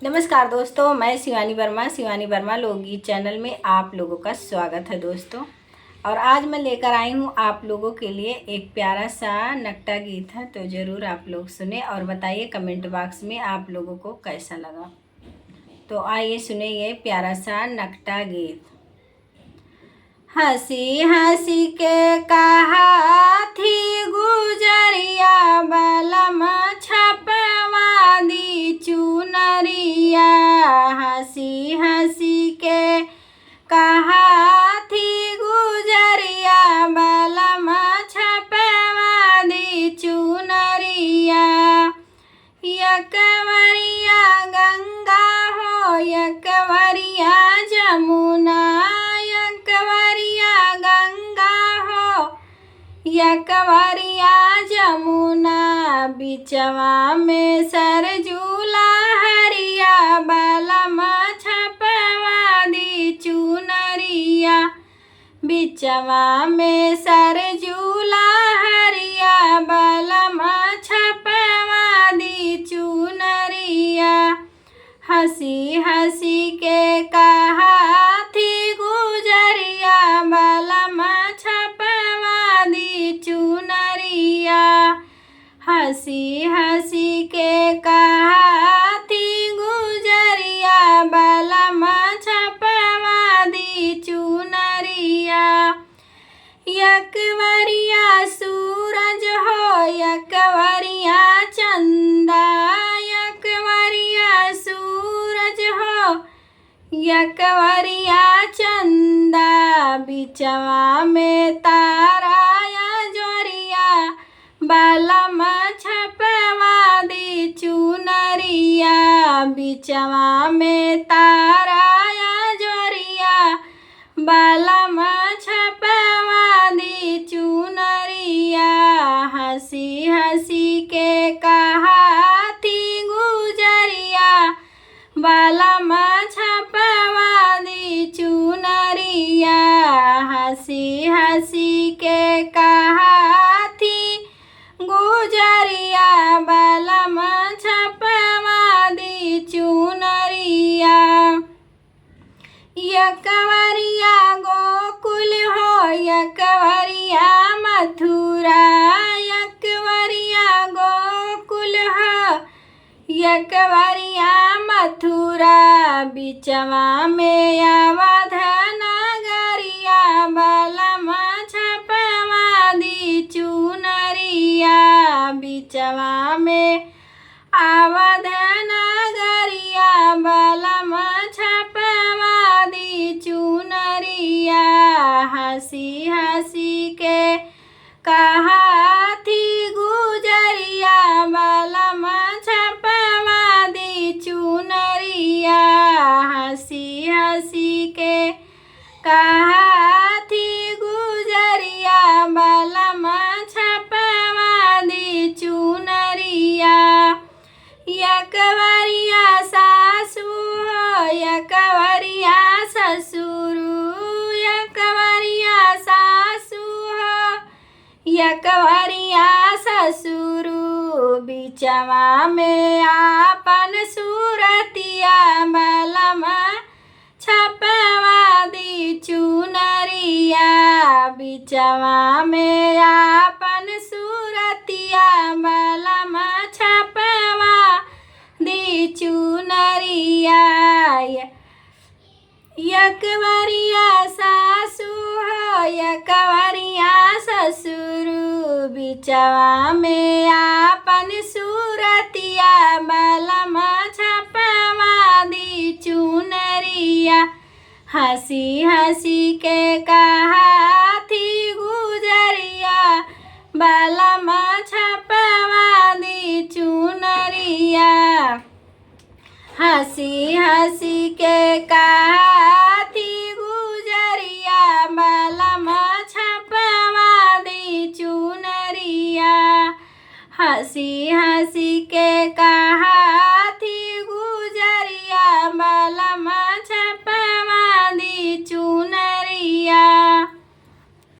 नमस्कार दोस्तों, मैं शिवानी वर्मा लोकगीत चैनल में आप लोगों का स्वागत है दोस्तों। और आज मैं लेकर आई हूँ आप लोगों के लिए एक प्यारा सा नकटा गीत है, तो ज़रूर आप लोग सुने और बताइए कमेंट बॉक्स में आप लोगों को कैसा लगा। तो आइए सुने ये प्यारा सा नकटा गीत। हंसी हंसी के कहा थी गुजरिया, बलम छपवा दी चुनरिया। हंसी हंसी के कहा थी गुजरिया, बलम छपवा दी चुनरिया। यकवरिया गंगा हो, यकवरिया जमुना, यकवरिया गंगा हो, यकवरिया जमुना। बिचवा में सरजूला हरिया, बलम छपवा दी चुनरिया। बिचवा में सरजूला हरिया, बलम छपवा दी चुनरिया। हंसी हंसी के कहा थी गुजरिया, बलम छपवा दी चुनरिया। हंसी हंसी के कहा थी गुजरिया, बलम छपवा दी चुनरिया। यकवरिया सूरज हो, यकवरिया चंदा, यकवरिया सूरज हो, यकवरिया चंदा। बिचवा में तारा या जोरिया, बलम छपवा दी चुनरिया। बिचवा में तारा या जोरिया, बलम छपवा दी चुनरिया। हंसी हंसी के कहा थी गुजरिया, बलम छपवा दी चुनरिया। हंसी हंसी के कहा थी गुजरिया, बलम छपवा दी चुनरिया। यकवरिया गोकुल हो, यकवरिया मथुरा, यकवरिया गोकुल हो, यकवरिया मथुरा। बिचवा में अवध नगरिया, बलम छपवा दी चुनरिया। बिचवा में अवध नगरिया, बलम छपवा दी चुनरिया। हंसी हंसी के कहा थी गुजरिया, बलम छपवा दी चुनरिया। हंसी हंसी के कहा थी गुजरिया, बलम छपवा दी चुनरिया। यकवरिया सासू हो, यकवरिया ससुर, यकवरिया सासू हो, यकवरिया ससुर। बिचवा में आपन सूरतिया, बलम छपवा दी चुनरिया। बिचवा में आपन सूरतिया, बलम छपवा दी चुनरिया। यकवरिया सासू हो, यकवरिया ससुर। बिचवा में आपन सूरतिया, बलम छपवा दी चुनरिया। हंसी हंसी के कहा थी गुजरिया, बलम छपवा दी चुनरिया। हंसी हंसी के कहा थी गुजरिया, बलम छपवा दी चुनरिया। हंसी हंसी के कहा